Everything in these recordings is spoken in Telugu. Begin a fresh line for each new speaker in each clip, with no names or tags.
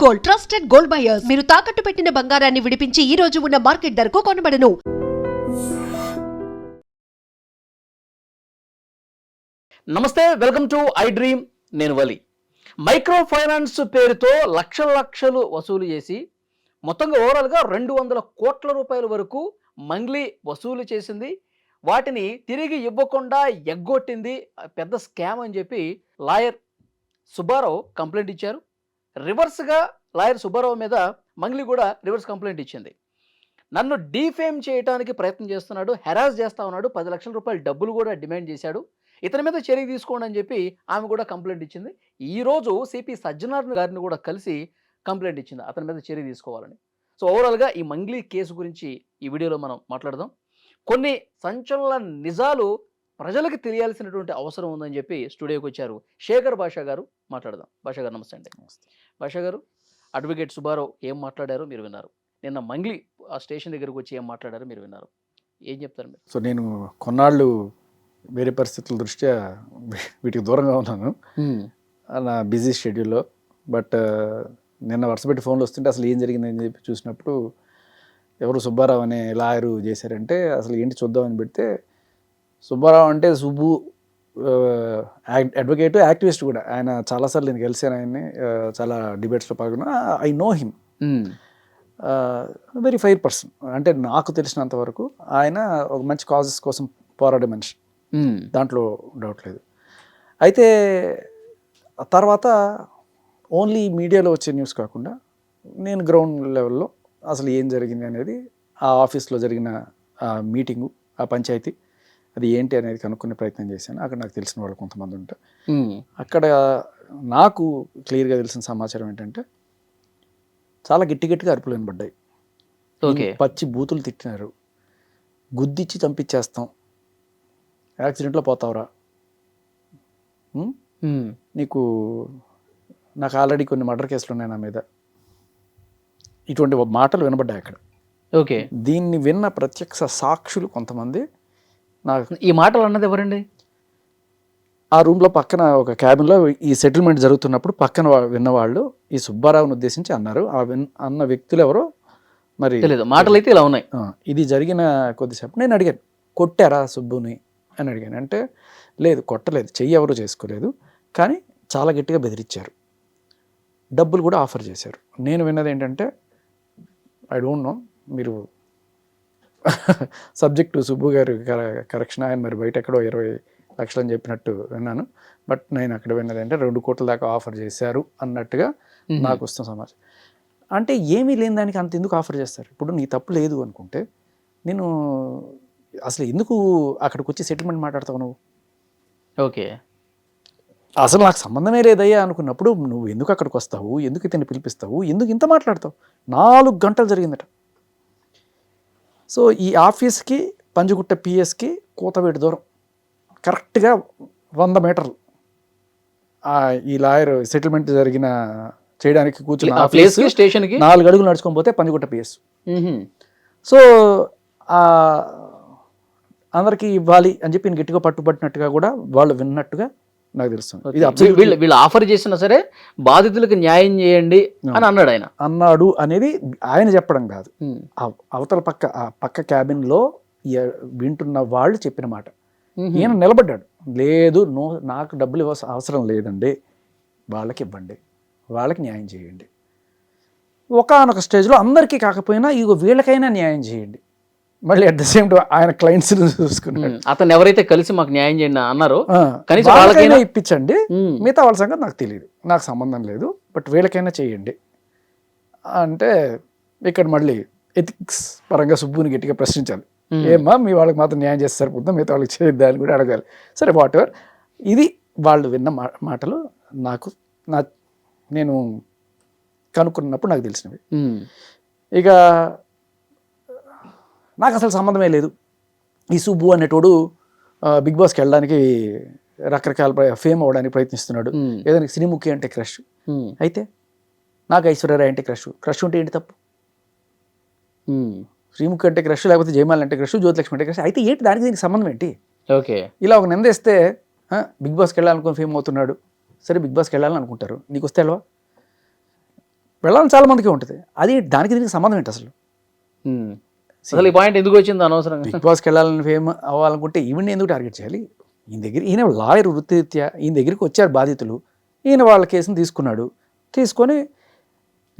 Gold, trusted gold buyers. మీరు తాకట్టు పెట్టిన బంగారాన్ని విడిపించి ఈ రోజు ఉన్న మార్కెట్ ధరకు కొనబడను.
నమస్తే, వెల్కమ్ టు ఐ డ్రీమ్. నేను వలి. మైక్రో ఫైనాన్స్ పేరుతో లక్షలు వసూలు చేసి మొత్తంగా ఓవరాల్గా 200 కోట్ల రూపాయల వరకు మంగ్లీ వసూలు చేసింది. వాటిని తిరిగి ఇవ్వకుండా ఎగ్గొట్టింది. పెద్ద స్కామ్ అని చెప్పి లాయర్ సుబ్బారావు కంప్లైంట్ ఇచ్చారు. రివర్స్గా లాయర్ సుబ్బారావు మీద మంగ్లీ కూడా రివర్స్ కంప్లైంట్ ఇచ్చింది. నన్ను డీఫేమ్ చేయడానికి ప్రయత్నం చేస్తున్నాడు, హెరాస్ చేస్తా ఉన్నాడు, 10 లక్షల రూపాయల డబ్బులు కూడా డిమాండ్ చేశాడు, ఇతని మీద చర్య తీసుకోండి అని చెప్పి ఆమె కూడా కంప్లైంట్ ఇచ్చింది. ఈరోజు సిపి సజ్జనార్ గారిని కూడా కలిసి కంప్లైంట్ ఇచ్చింది అతని మీద చర్య తీసుకోవాలని. సో ఓవరాల్గా ఈ మంగ్లీ కేసు గురించి ఈ వీడియోలో మనం మాట్లాడదాం. కొన్ని సంచలన నిజాలు ప్రజలకు తెలియాల్సినటువంటి అవసరం ఉందని చెప్పి స్టూడియోకి వచ్చారు శేఖర్ భాషా గారు. మాట్లాడదాం. భాషా గారు నమస్తే అండి. భాషా గారు, అడ్వకేట్ సుబ్బారావు ఏం మాట్లాడారో మీరు విన్నారు. నిన్న మంగ్లీ ఆ స్టేషన్ దగ్గరకు వచ్చి ఏం మాట్లాడారో మీరు విన్నారు. ఏం చెప్తారు మీరు?
సో నేను కొన్నాళ్ళు వేరే పరిస్థితుల దృష్ట్యా వీటికి దూరంగా ఉన్నాను నా బిజీ షెడ్యూల్లో. బట్ నిన్న వరుసపెట్టి ఫోన్లు వస్తుంటే అసలు ఏం జరిగిందని చెప్పి చూసినప్పుడు ఎవరు సుబ్బారావు అనే లాయరు చేశారంటే అసలు ఏంటి చూద్దామని పెడితే సుబ్బారావు అంటే సుబ్బు అడ్వకేట్, యాక్టివిస్ట్ కూడా. ఆయన చాలాసార్లు నేను కలిసాను ఆయన్ని, చాలా డిబేట్స్లో పాల్గొన్నా. I know him, very fire person. అంటే నాకు తెలిసినంత వరకు ఆయన ఒక మంచి కాజెస్ కోసం పోరాడే మనిషి, దాంట్లో డౌట్ లేదు. అయితే తర్వాత ఓన్లీ మీడియాలో వచ్చే న్యూస్ కాకుండా నేను గ్రౌండ్ లెవెల్లో అసలు ఏం జరిగింది అనేది, ఆ ఆఫీస్లో జరిగిన ఆ మీటింగు, ఆ పంచాయతీ అది ఏంటి అనేది కనుక్కునే ప్రయత్నం చేశాను. అక్కడ నాకు తెలిసిన వాళ్ళు కొంతమంది ఉంటారు. అక్కడ నాకు క్లియర్గా తెలిసిన సమాచారం ఏంటంటే చాలా గట్టిగా అరుపులు వినబడ్డాయి. పచ్చి బూతులు తిట్టినారు, గుద్దిచ్చి చంపించేస్తాం, యాక్సిడెంట్లో పోతావురా, నాకు ఆల్రెడీ కొన్ని మర్డర్ కేసులు ఉన్నాయి నా మీద, ఇటువంటి మాటలు వినబడ్డాయి అక్కడ.
ఓకే,
దీన్ని విన్న ప్రత్యక్ష సాక్షులు కొంతమంది. నాకు
ఈ మాటలు అన్నది ఎవరండి?
ఆ రూమ్లో పక్కన ఒక క్యాబిన్లో ఈ సెటిల్మెంట్ జరుగుతున్నప్పుడు పక్కన విన్నవాళ్ళు ఈ సుబ్బారావుని ఉద్దేశించి అన్నారు. అన్న వ్యక్తులు ఎవరో మరి
తెలియదు, మాటలు అయితే ఇలా ఉన్నాయి.
ఇది జరిగిన కొద్దిసేపు నేను అడిగాను, కొట్టారా సుబ్బుని అని అడిగాను. అంటే లేదు, కొట్టలేదు, చెయ్యి ఎవరు చేసుకోలేదు, కానీ చాలా గట్టిగా బెదిరించారు, డబ్బులు కూడా ఆఫర్ చేశారు. నేను విన్నది ఏంటంటే, ఐ డోంట్ నో, మీరు సబ్జెక్టు సుబ్బు గారు కరెక్షన్, ఆయన మరి బయట ఎక్కడో 20 లక్షలు అని చెప్పినట్టు విన్నాను. బట్ నేను అక్కడ విన్నది అంటే 2 కోట్ల దాకా ఆఫర్ చేశారు అన్నట్టుగా నాకు వస్తున్న సమాచారం. అంటే ఏమీ లేని దానికి అంత ఎందుకు ఆఫర్ చేస్తారు? ఇప్పుడు నీ తప్పు లేదు అనుకుంటే నేను అసలు ఎందుకు అక్కడికి వచ్చి సెటిల్మెంట్ మాట్లాడతావు నువ్వు?
ఓకే,
అసలు నాకు సంబంధమే లేదయ్యా అనుకున్నప్పుడు నువ్వు ఎందుకు అక్కడికి వస్తావు, ఎందుకు ఇతన్ని పిలిపిస్తావు, ఎందుకు ఇంత మాట్లాడతావు? 4 గంటలు జరిగిందట. సో ఈ ఆఫీస్కి పంజగుట్ట పిఎస్కి కూతవేటు దూరం, కరెక్ట్గా 100 మీటర్లు. ఈ లాయర్ సెటిల్మెంట్ జరిగిన చేయడానికి కూర్చున్న ఆఫీస్
స్టేషన్కి
4 అడుగులు నడుచుకొని పోతే పంజగుట్ట పిఎస్. సో అందరికీ ఇవ్వాలి అని చెప్పి నేను గట్టిగా పట్టుబట్టినట్టుగా కూడా వాళ్ళు విన్నట్టుగా నాకు తెలుస్తుంది.
వీళ్ళు ఆఫర్ చేసినా సరే బాధితులకు న్యాయం చేయండి అని అన్నాడు. ఆయన
అన్నాడు అనేది ఆయన చెప్పడం కాదు, అవతల పక్క క్యాబిన్లో వింటున్న వాళ్ళు చెప్పిన మాట. ఈయన నిలబడ్డాడు, లేదు నాకు డబ్బులు అవసరం లేదండి, వాళ్ళకి ఇవ్వండి, వాళ్ళకి న్యాయం చేయండి. ఒకానొక స్టేజ్లో అందరికీ కాకపోయినా ఇగో వీళ్ళకైనా న్యాయం చేయండి. మళ్ళీ అట్ ద సేమ్ టైం ఆయన క్లయింట్స్ చూసుకున్నాడు.
అతను ఎవరైతే కలిసి మాకు న్యాయం చేయండి అన్నారో కనీసం
వాళ్ళకైనా ఇప్పించండి, మిగతా వాళ్ళ సంగతి నాకు తెలియదు, నాకు సంబంధం లేదు, బట్ వీళ్ళకైనా చేయండి అంటే ఇక్కడ మళ్ళీ ఎథిక్స్ పరంగా సుబ్బుని గట్టిగా ప్రశ్నించాలి. ఏమ్మా మీ వాళ్ళకి మాత్రం న్యాయం చేస్తే సరిపోతుందా, మిగతా వాళ్ళకి చేయొద్దా అని కూడా అడగాలి. సరే, వాట్ ఎవర్. ఇది వాళ్ళు విన్న మాటలు నాకు నేను కనుక్కున్నప్పుడు నాకు తెలిసినవి. ఇక నాకు అసలు సంబంధమే లేదు. ఈ సుబ్బు అనేటోడు బిగ్ బాస్కి వెళ్ళడానికి రకరకాల ఫేమ్ అవ్వడానికి ప్రయత్నిస్తున్నాడు. ఏదైనా శ్రీముఖి అంటే క్రష్, అయితే నాకు ఐశ్వర్యరాయ్ అంటే క్రష్ ఉంటే ఏంటి తప్పు? శ్రీముఖి అంటే క్రష్, లేకపోతే జయమాల్ అంటే క్రష్, జ్యోతిలక్ష్మి అంటే క్రష్, అయితే ఏంటి దానికి దీనికి సంబంధం ఏంటి?
ఓకే,
ఇలా ఒక నిందేస్తే బిగ్ బాస్కి వెళ్ళాలనుకుని ఫేమ్ అవుతున్నాడు, సరే బిగ్ బాస్కి వెళ్ళాలని అనుకుంటారు, నీకు వస్తే వెళ్ళవా? వెళ్ళాలని చాలా మందికి ఉంటుంది. అది దానికి దీనికి సంబంధం ఏంటి అసలు?
అసలు ఈ పాయింట్ ఎందుకు వచ్చింది అనవసరంగా?
బిగ్ బాస్కి వెళ్ళాలని ఫేమ్ అవ్వాలనుకుంటే ఈవెన్ ఎందుకు టార్గెట్ చేయాలి? ఈయన లాయర్ వృత్తిరీత్యా ఈయన దగ్గరికి వచ్చారు బాధితులు, ఈయన వాళ్ళ కేసుని తీసుకొని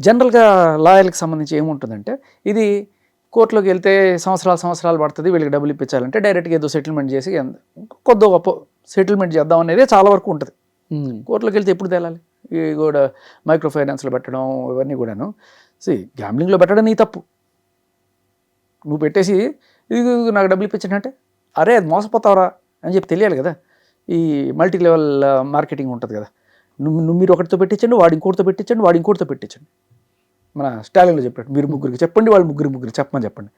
జనరల్గా లాయర్కి సంబంధించి ఏముంటుందంటే, ఇది కోర్టులోకి వెళ్తే సంవత్సరాలు పడుతుంది, వీళ్ళకి డబ్బులు ఇప్పించాలంటే డైరెక్ట్గా ఏదో సెటిల్మెంట్ చేసి కొద్ది గొప్ప సెటిల్మెంట్ చేద్దాం అనేది చాలా వరకు ఉంటుంది. కోర్టులోకి వెళ్తే ఎప్పుడు తేలాలి? ఇవి కూడా మైక్రో ఫైనాన్స్లో పెట్టడం ఇవన్నీ కూడాను గ్యాంబ్లింగ్లో పెట్టడం నీ తప్పు. నువ్వు పెట్టేసి ఇది నాకు డబ్బులు ఇప్పించానంటే అరే అది మోసపోతావరా అని చెప్పి తెలియాలి కదా. ఈ మల్టీ లెవెల్ మార్కెటింగ్ ఉంటుంది కదా, మీరు ఒకటితో పెట్టించండి, వాడు ఇంకోటితో పెట్టించండి. మన స్టాలిన్లో చెప్పాడు, మీరు ముగ్గురికి చెప్పండి, వాళ్ళు ముగ్గురు చెప్పమని చెప్పండి.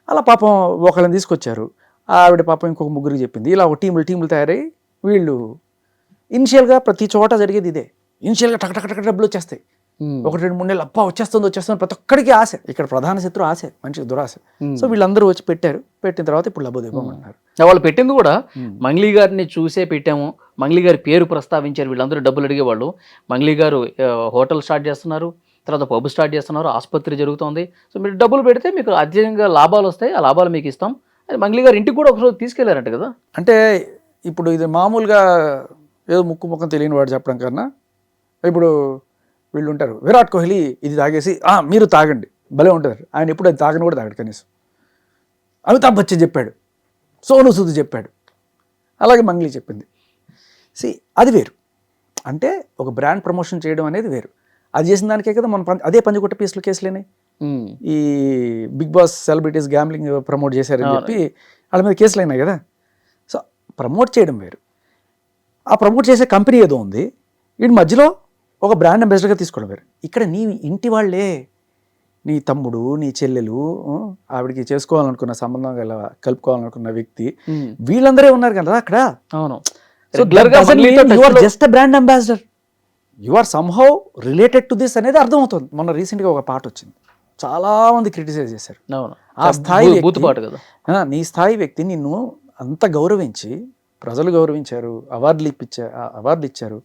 అలా పాపం ఒకళ్ళని తీసుకొచ్చారు, ఆవిడ పాపం ఇంకొక ముగ్గురికి చెప్పింది. ఇలా ఒక టీములు తయారై వీళ్ళు ఇనిషియల్గా ప్రతి చోట జరిగేది ఇదే. ఇనిషియల్గా టక్ డబ్బులు వచ్చేస్తాయి. 1-2-3 నెలలు అబ్బా వచ్చేస్తుంది ప్రతి ఒక్కడికి ఆశ. ఇక్కడ ప్రధాన శత్రు ఆశ, మనిషికి దురాశ. సో వీళ్ళందరూ వచ్చి పెట్టిన తర్వాత ఇప్పుడు లబ్బోదివ్వమంటున్నారు.
వాళ్ళు పెట్టింది కూడా మంగ్లీ గారిని చూసే పెట్టాము, మంగ్లీ గారి పేరు ప్రస్తావించారు, వీళ్ళందరూ డబ్బులు అడిగేవాళ్ళు. మంగ్లీ గారు హోటల్ స్టార్ట్ చేస్తున్నారు, తర్వాత పబ్ స్టార్ట్ చేస్తున్నారు, ఆసుపత్రి జరుగుతుంది. సో మీరు డబ్బులు పెడితే మీకు అత్యధికంగా లాభాలు వస్తాయి, ఆ లాభాలు మీకు ఇస్తాం. మంగ్లీ గారు ఇంటికి కూడా ఒకరోజు తీసుకెళ్లారంట కదా.
అంటే ఇప్పుడు ఇది మామూలుగా ఏదో ముఖం తెలియని వాడు చెప్పడం కన్నా, ఇప్పుడు వీళ్ళు ఉంటారు, విరాట్ కోహ్లీ ఇది తాగేసి మీరు తాగండి భలే ఉంటుంది. ఆయన ఎప్పుడు అది తాగని కూడా తాగడు కనీసం. అమితాబ్ బచ్చన్ చెప్పాడు, సోను సూద్ చెప్పాడు, అలాగే మంగ్లీ చెప్పింది. అది వేరు. అంటే ఒక బ్రాండ్ ప్రమోషన్ చేయడం అనేది వేరు. అది చేసిన దానికే కదా మనం అదే పంజగుట్ట పీసులు కేసులేనాయి. ఈ Big Boss celebrities gambling promote చేశారని చెప్పి వాళ్ళ మీద కేసులు అయినాయి కదా. సో ప్రమోట్ చేయడం వేరు, ఆ ప్రమోట్ చేసే కంపెనీ ఏదో ఉంది, వీడి మధ్యలో ఒక బ్రాండ్ అంబాసిడర్గా తీసుకోవడం వేరు. ఇక్కడ నీ ఇంటి వాళ్ళే, నీ తమ్ముడు, నీ చెల్లెలు, ఆవిడికి చేసుకోవాలనుకున్న సంబంధం కలుపుకోవాలనుకున్న వ్యక్తి, వీళ్ళందరే ఉన్నారు కదా అక్కడ.
అవును.
Just brand ambassador, you are somehow related to this అనేది అర్థమవుతుంది. మొన్న రీసెంట్గా ఒక పాట వచ్చింది, చాలా మంది క్రిటిసైజ్ చేశారు. ఆ స్థాయి నీ స్థాయి వ్యక్తి నిన్ను అంత గౌరవించి, ప్రజలు గౌరవించారు, అవార్డులు ఇచ్చారు.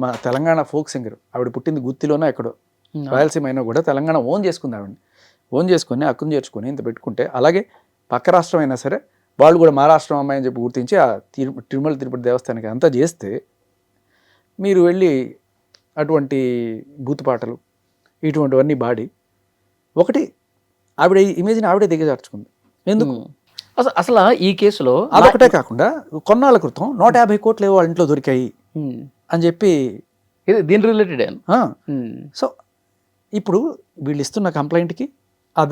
మా తెలంగాణ ఫోక్ సింగర్, ఆవిడ పుట్టింది గుత్తిలోనే ఎక్కడో, రాయలసీమ అయినా కూడా తెలంగాణ ఓన్ చేసుకుంది. ఆవిడని ఓన్ చేసుకుని హక్కును చేర్చుకొని ఇంత పెట్టుకుంటే, అలాగే పక్క రాష్ట్రం అయినా సరే వాళ్ళు కూడా మా రాష్ట్రం అమ్మాయి అని చెప్పి గుర్తించి ఆ తిరుమల తిరుపతి దేవస్థానానికి అంతా చేస్తే, మీరు వెళ్ళి అటువంటి బూతుపాటలు ఇటువంటివన్నీ బాడి ఒకటి ఆవిడ ఇమేజ్ని ఆవిడే దిగజార్చుకుంది. ఎందుకు?
అసలు ఈ కేసులో
అదొకటే కాకుండా కొన్నాళ్ళ క్రితం 150 కోట్లు వాళ్ళ ఇంట్లో దొరికాయి అని చెప్పి
దీని రిలేటెడ్.
సో ఇప్పుడు వీళ్ళు ఇస్తున్న కంప్లైంట్కి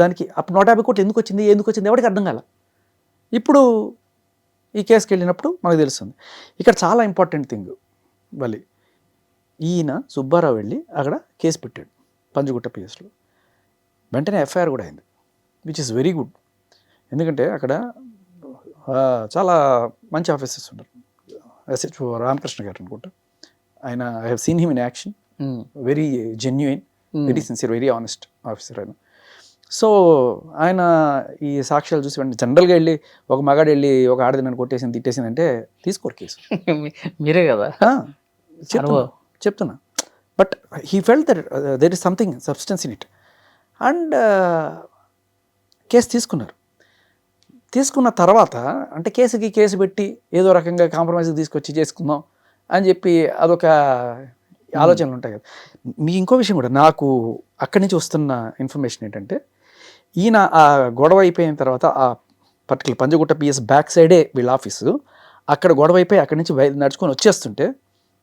దానికి అప్పుడు 150 కోట్లు ఎందుకు వచ్చింది ఎవరికి అర్థం కాల. ఇప్పుడు ఈ కేసుకి వెళ్ళినప్పుడు మనకు తెలుస్తుంది. ఇక్కడ చాలా ఇంపార్టెంట్ థింగ్, మళ్ళీ ఈయన సుబ్బారావు వెళ్ళి అక్కడ కేసు పెట్టాడు పంజగుట్ట పిఎస్లో, వెంటనే ఎఫ్ఐఆర్ కూడా అయింది, విచ్ ఇస్ వెరీ గుడ్. ఎందుకంటే అక్కడ చాలా మంచి ఆఫీసర్స్ ఉన్నారు. ఎస్హెచ్ఓ రామకృష్ణ గారు అనుకుంటా, ఆయన I have seen him in action, very genuine, very sincere, very honest officer ఆయన. సో ఆయన ఈ సాక్ష్యాలు చూసి వెంటనే జనరల్గా వెళ్ళి ఒక మగాడు వెళ్ళి ఒక ఆడది నన్ను కొట్టేసింది తిట్టేసింది అంటే తీసుకోరు కేసు.
మీరే కదా
చెప్తున్నా. But he felt that there is something substance in it and case తీసుకున్న తర్వాత అంటే కేసు పెట్టి ఏదో రకంగా కాంప్రమైజ్కి తీసుకొచ్చి చేసుకుందాం అని చెప్పి అదొక ఆలోచనలు ఉంటాయి కదా. మీ ఇంకో విషయం కూడా నాకు అక్కడి నుంచి వస్తున్న ఇన్ఫర్మేషన్ ఏంటంటే, ఈయన ఆ గొడవ అయిపోయిన తర్వాత ఆ పర్టికులర్ పంజగుట్ట పిఎస్ బ్యాక్ సైడే వీళ్ళ ఆఫీసు, అక్కడ గొడవ అయిపోయి అక్కడి నుంచి నడుచుకొని వచ్చేస్తుంటే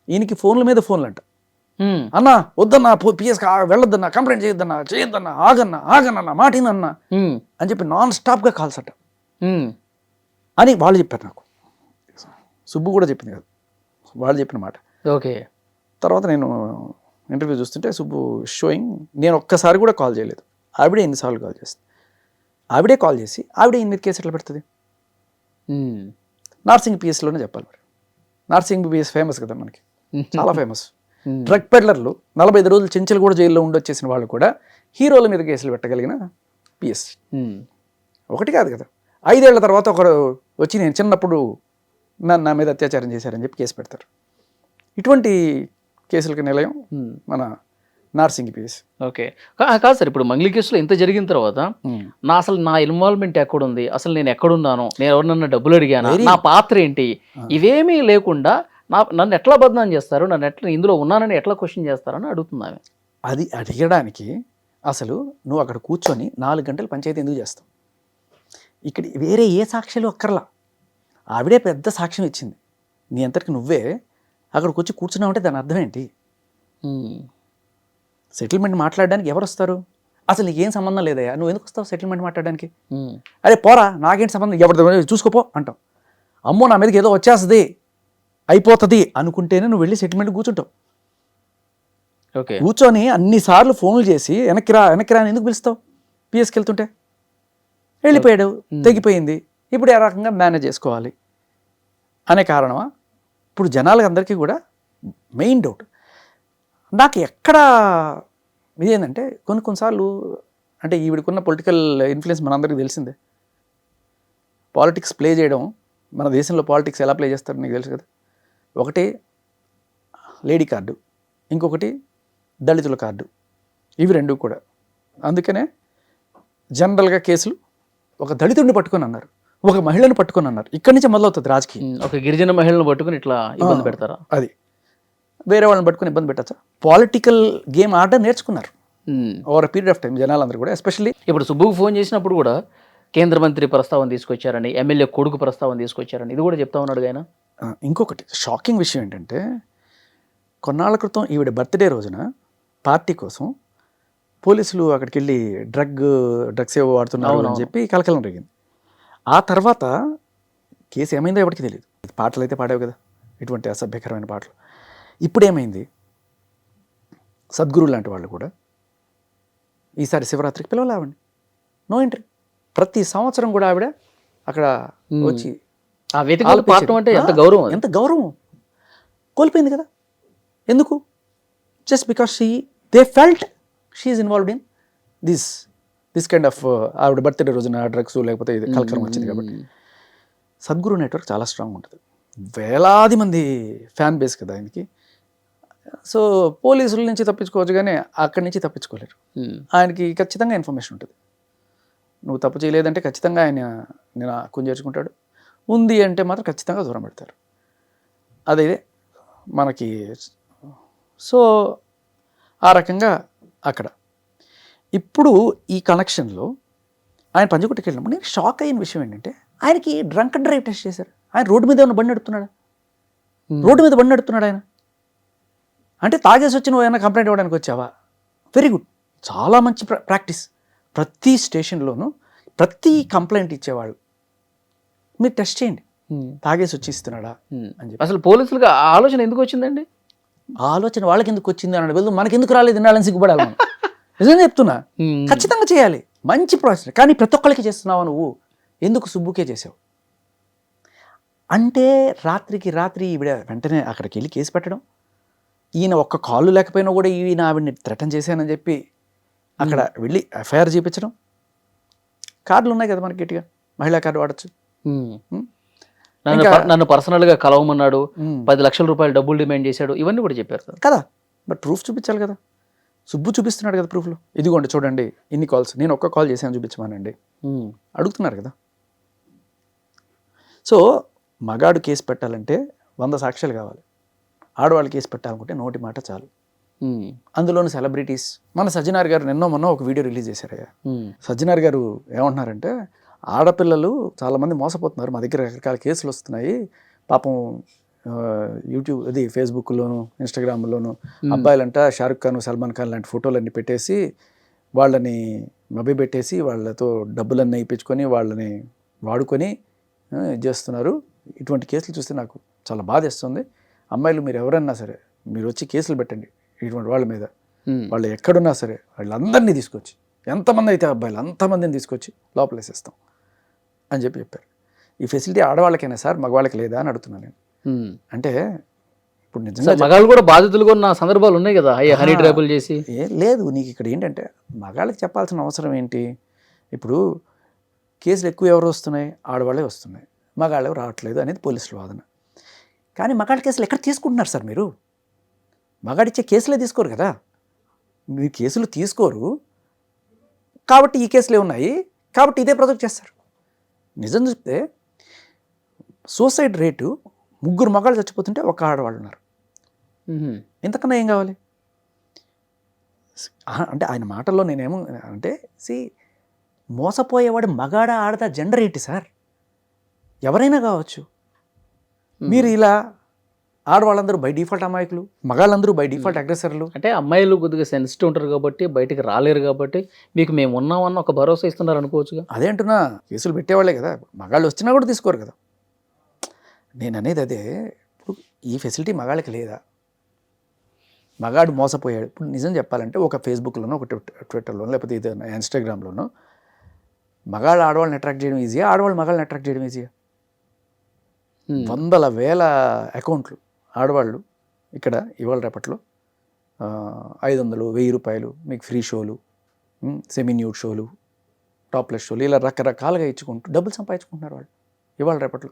ఈయనకి ఫోన్ల మీద ఫోన్లు అంట, అన్నా వద్దన్నా పిఎస్ వెళ్ళొద్దన్నా, కంప్లైంట్ చేయొద్దన్నా, ఆగన్నా మాటినన్నా అని చెప్పి నాన్ స్టాప్గా కాల్స్ అంట అని వాళ్ళు చెప్పారు నాకు. సుబ్బు కూడా చెప్పింది కదా, వాళ్ళు చెప్పిన మాట.
ఓకే.
తర్వాత నేను ఇంటర్వ్యూ చూస్తుంటే సుబ్బు షోయింగ్, నేను ఒక్కసారి కూడా కాల్ చేయలేదు, ఆవిడే ఎన్నిసార్లు కాల్ చేస్తుంది, ఆవిడే కాల్ చేసి ఆవిడే ఈయన మీద కేసు ఎట్లా పెడుతుంది. నార్సింగ్ పిఎస్లోనే చెప్పాలి మరి, నార్సింగ్ పిఎస్ ఫేమస్ కదా మనకి, చాలా ఫేమస్. డ్రగ్ పెడ్లర్లు 45 రోజులు చెంచలు కూడా జైల్లో ఉండొచ్చేసిన వాళ్ళు కూడా హీరోల మీద కేసులు పెట్టగలిగిన పిఎస్. ఒకటి కాదు కదా, 5 ఏళ్ల తర్వాత ఒకరు వచ్చి నేను చిన్నప్పుడు నా మీద అత్యాచారం చేశారని చెప్పి కేసు పెడతారు. ఇటువంటి కేసులకి నిలయం మన నార్సింగి పిఎస్.
ఓకే. కాదు సార్, ఇప్పుడు మంగ్లీ కేసులో ఇంత జరిగిన తర్వాత అసలు నా ఇన్వాల్వ్మెంట్ ఎక్కడుంది, అసలు నేను ఎక్కడున్నాను, నేను ఎవరినన్నా డబ్బులు అడిగానా, నా పాత్ర ఏంటి, ఇవేమీ లేకుండా నన్ను ఎట్లా బదనాం చేస్తారు, నన్ను ఎట్లా ఇందులో ఉన్నానని ఎట్లా క్వశ్చన్ చేస్తారని అడుగుతున్నాను.
అది అడిగడానికి అసలు నువ్వు అక్కడ కూర్చొని 4 గంటలు పంచాయతీ ఎందుకు చేస్తావు? ఇక్కడ వేరే ఏ సాక్ష్యాలు అక్కర్లా, ఆవిడే పెద్ద సాక్ష్యం ఇచ్చింది. నీ అంతటికి నువ్వే అక్కడికి వచ్చి కూర్చున్నావంటే దాని అర్థం ఏంటి? సెటిల్మెంట్ మాట్లాడడానికి ఎవరు వస్తారు? అసలు నీకేం సంబంధం లేదయ్యా, నువ్వు ఎందుకు వస్తావు సెటిల్మెంట్ మాట్లాడడానికి? అరే పోరా, నాకేంటి సంబంధం, ఎవరి చూసుకోపో అంటావు. అమ్మో నా మీదకి ఏదో వచ్చేస్తుంది అయిపోతుంది అనుకుంటేనే నువ్వు వెళ్ళి సెటిల్మెంట్ కూర్చుంటావు.
ఓకే.
కూర్చొని అన్నిసార్లు ఫోన్లు చేసి వెనక్కి రా అని ఎందుకు పిలుస్తావు? పిఎస్కి వెళ్తుంటే వెళ్ళిపోయాడు, తెగిపోయింది, ఇప్పుడు ఏ రకంగా మేనేజ్ చేసుకోవాలి అనే కారణమా? ఇప్పుడు జనాలకి అందరికీ కూడా మెయిన్ డౌట్ నాకు ఎక్కడ ఇదేంటంటే కొన్నిసార్లు అంటే ఈవిడకున్న పొలిటికల్ ఇన్ఫ్లుయెన్స్ మనందరికీ తెలిసిందే. పాలిటిక్స్ ప్లే చేయడం, మన దేశంలో పాలిటిక్స్ ఎలా ప్లే చేస్తారో నీకు తెలుసు కదా. ఒకటి లేడీ కార్డు, ఇంకొకటి దళితుల కార్డు, ఇవి రెండు కూడా. అందుకనే జనరల్గా కేసులు ఒక దళితుడిని పట్టుకొని అన్నారు, ఒక మహిళను పట్టుకొని అన్నారు, ఇక్కడి నుంచి మొదలవుతుంది రాజకీయం.
ఒక గిరిజన మహిళను పట్టుకుని ఇట్లా ఇబ్బంది పెడతారా? అది
వేరే వాళ్ళని పట్టుకుని ఇబ్బంది పెట్టచ్చా? పొలిటికల్ గేమ్ ఆడడం నేర్చుకున్నారు ఓవర్ పీరియడ్ ఆఫ్ టైం జనాలందరూ కూడా. ఎస్పెషల్లీ
ఇప్పుడు సుబ్బుకు ఫోన్ చేసినప్పుడు కూడా కేంద్ర మంత్రి ప్రస్తావన తీసుకొచ్చారని, ఎమ్మెల్యే కొడుకు ప్రస్తావన తీసుకొచ్చారని ఇది కూడా చెప్తా ఉన్నాడు ఆయన.
ఇంకొకటి షాకింగ్ విషయం ఏంటంటే కొన్నాళ్ళ క్రితం ఈవిడ బర్త్డే రోజున పార్టీ కోసం పోలీసులు అక్కడికి వెళ్ళి డ్రగ్స్ ఏవో వాడుతున్నారు అని చెప్పి కలకలం జరిగింది. ఆ తర్వాత కేసు ఏమైందో ఎవరికి తెలియదు. పాటలు అయితే పాడావు కదా, ఇటువంటి అసభ్యకరమైన పాటలు. ఇప్పుడేమైంది, సద్గురు లాంటి వాళ్ళు కూడా ఈసారి శివరాత్రికి పిలవలేవండి, నో ఎంట్రీ. ప్రతి సంవత్సరం కూడా ఆవిడ అక్కడ వచ్చి ఎంత గౌరవం కోల్పోయింది కదా. ఎందుకు? Just because they felt she's involved in this kind of ఆవిడ బర్త్డే రోజున డ్రగ్స్ లేకపోతే ఇది కలకలం వచ్చింది కాబట్టి. సద్గురు నెట్వర్క్ చాలా స్ట్రాంగ్ ఉంటుంది, వేలాది మంది ఫ్యాన్ బేస్ కదా ఆయనకి. సో పోలీసుల నుంచి తప్పించుకోవచ్చు కానీ అక్కడి నుంచి తప్పించుకోలేరు. ఆయనకి ఖచ్చితంగా ఇన్ఫర్మేషన్ ఉంటుంది. నువ్వు తప్పు చేయలేదంటే ఖచ్చితంగా ఆయన నేను కుంచేర్చుకుంటాడు, ఉంది అంటే మాత్రం ఖచ్చితంగా దూరం పెడతారు. అదే మనకి. సో ఆ రకంగా అక్కడ ఇప్పుడు ఈ కనెక్షన్లో ఆయన పంజగుట్టకి వెళ్ళినప్పుడు నేను షాక్ అయిన విషయం ఏంటంటే ఆయనకి డ్రంక్ అండ్ డ్రైవ్ టెస్ట్ చేశారు. ఆయన రోడ్డు మీద ఉన్న బండి నడుపుతున్నాడా? రోడ్డు మీద బండి నడుపుతున్నాడు ఆయన. అంటే తాగేసి వచ్చి నువ్వు ఏమైనా కంప్లైంట్ ఇవ్వడానికి వచ్చావా? వెరీ గుడ్, చాలా మంచి ప్రాక్టీస్. ప్రతి స్టేషన్లోనూ ప్రతి కంప్లైంట్ ఇచ్చేవాళ్ళు మీరు టెస్ట్ చేయండి, తాగేసి వచ్చి ఇస్తున్నాడా అని చెప్పి.
అసలు పోలీసులకు ఆలోచన ఎందుకు వచ్చిందండి?
ఆలోచన వాళ్ళకి ఎందుకు వచ్చింది అన్నాడు, వెళ్తూ మనకి ఎందుకు రాలేదు ఇన్నాళ్ళని సిగ్గుపడాలి మనం. నిజంగా చెప్తున్నా, ఖచ్చితంగా చేయాలి, మంచి ప్రాసెస్. కానీ ప్రతి ఒక్కరికి చేస్తున్నావా నువ్వు, ఎందుకు సుబ్బుకే చేసావు అంటే రాత్రికి రాత్రి ఈవిడ వెంటనే అక్కడికి వెళ్ళి కేసు పెట్టడం, ఈయన ఒక్క కాళ్ళు లేకపోయినా కూడా ఈయన ఆవిడని థ్రెటన్ చేశానని చెప్పి అక్కడ వెళ్ళి ఎఫ్ఐఆర్ చేయించడం. కార్డులు ఉన్నాయి కదా మనకి, గట్టిగా మహిళా కార్డు వాడచ్చు.
నన్ను పర్సనల్గా కలవమన్నాడు, 10 లక్షల రూపాయలు డబ్బులు డిమాండ్ చేశాడు, ఇవన్నీ కూడా చెప్పారు
కదా. బట్ ప్రూఫ్ చూపించాలి కదా. సుబ్బు చూపిస్తున్నాడు కదా ప్రూఫ్లో, ఇదిగోండి చూడండి ఇన్ని కాల్స్, నేను ఒక్క కాల్ చేశాను చూపించమానండి అడుగుతున్నారు కదా. సో మగాడు కేసు పెట్టాలంటే 100 సాక్ష్యాలు కావాలి, ఆడవాళ్ళు కేసు పెట్టాలనుకుంటే నోటి మాట చాలు. అందులోని సెలబ్రిటీస్, మన సజ్జనార్ గారు మొన్న ఒక వీడియో రిలీజ్ చేశారయ్యా. సజ్జనార్ గారు ఏమంటున్నారంటే ఆడపిల్లలు చాలామంది మోసపోతున్నారు, మా దగ్గర రకరకాల కేసులు వస్తున్నాయి పాపం, యూట్యూబ్ అది ఫేస్బుక్లోను ఇన్స్టాగ్రామ్లోను అబ్బాయిలంట షారుఖ్ ఖాన్ సల్మాన్ ఖాన్ లాంటి ఫోటోలన్నీ పెట్టేసి వాళ్ళని మభ్యపెట్టేసి వాళ్ళతో డబ్బులన్నీ ఇప్పించుకొని వాళ్ళని వాడుకొని చేస్తున్నారు. ఇటువంటి కేసులు చూస్తే నాకు చాలా బాధేస్తుంది. అమ్మాయిలు మీరు ఎవరన్నా సరే మీరు వచ్చి కేసులు పెట్టండి ఇటువంటి వాళ్ళ మీద, వాళ్ళు ఎక్కడున్నా సరే వాళ్ళందరినీ తీసుకొచ్చి, ఎంతమంది అయితే అబ్బాయిలు అంతమందిని తీసుకొచ్చి లోపలేసేస్తాం అని చెప్పారు. ఈ ఫెసిలిటీ ఆడవాళ్ళకైనా సార్ మగవాళ్ళకి లేదా అని అడుగుతున్నాను నేను. అంటే ఇప్పుడు నిజంగా
మగాళ్ళు కూడా బాధితులుగా ఉన్న సందర్భాలు ఉన్నాయి కదా, హనీ ట్రాపులు చేసి.
లేదు, నీకు ఇక్కడ ఏంటంటే మగాళ్ళకి చెప్పాల్సిన అవసరం ఏంటి? ఇప్పుడు కేసులు ఎక్కువ ఎవరు వస్తున్నాయి, ఆడవాళ్ళే వస్తున్నాయి, మగాళ్ళు రావట్లేదు అనేది పోలీసుల వాదన. కానీ మగాళ్ళ కేసులు ఎక్కడ తీసుకుంటున్నారు సార్ మీరు? మగాడిచ్చే కేసులే తీసుకోరు కదా. మీరు కేసులు తీసుకోరు కాబట్టి ఈ కేసులే ఉన్నాయి కాబట్టి ఇదే ప్రాజెక్ట్ చేస్తారు. నిజం చెప్తే సూసైడ్ రేటు 3 మగాళ్ళు చచ్చిపోతుంటే ఒక ఆడవాళ్ళు ఉన్నారు. ఇంతకన్నా ఏం కావాలి? అంటే ఆయన మాటల్లో నేనేమో అంటే మోసపోయేవాడు మగాడ ఆడదా జెండర్ ఏంటి సార్? ఎవరైనా కావచ్చు. మీరు ఇలా ఆడవాళ్ళందరూ బై డిఫాల్ట్ అమాయకులు, మగాళ్ళందరూ బై డిఫాల్ట్ అగ్రెసర్లు.
అంటే అమ్మాయిలు కొద్దిగా సెన్సిటివ్ ఉంటారు కాబట్టి బయటికి రాలేరు కాబట్టి మీకు మేము ఉన్నామన్న ఒక భరోసా ఇస్తున్నారు అనుకోవచ్చుగా.
అదే అంటున్నా, కేసులు పెట్టేవాళ్ళే కదా, మగాళ్ళు వచ్చినా కూడా తీసుకోరు కదా. నేను అనేది అదే. ఇప్పుడు ఈ ఫెసిలిటీ మగాళ్ళకి లేదా? మగాడు మోసపోయాడు. ఇప్పుడు నిజం చెప్పాలంటే ఒక ఫేస్బుక్లోనో ఒక ట్విట్టర్లోనో లేకపోతే ఏదైనా ఇన్స్టాగ్రామ్లోనో మగాళ్ళు ఆడవాళ్ళని అట్రాక్ట్ చేయడం ఈజీయా, ఆడవాళ్ళు మగాళ్ళని అట్రాక్ట్ చేయడం ఈజీయా? వందల వేల అకౌంట్లు ఆడవాళ్ళు ఇక్కడ ఇవాళ రేపట్లో 500, 1000 రూపాయలు మీకు ఫ్రీ షోలు, సెమీ న్యూడ్ షోలు, టాప్లెస్ షోలు, ఇలా రకరకాలుగా ఇచ్చుకుంటూ డబ్బులు సంపాదించుకుంటున్నారు వాళ్ళు ఇవాళ రేపట్లో.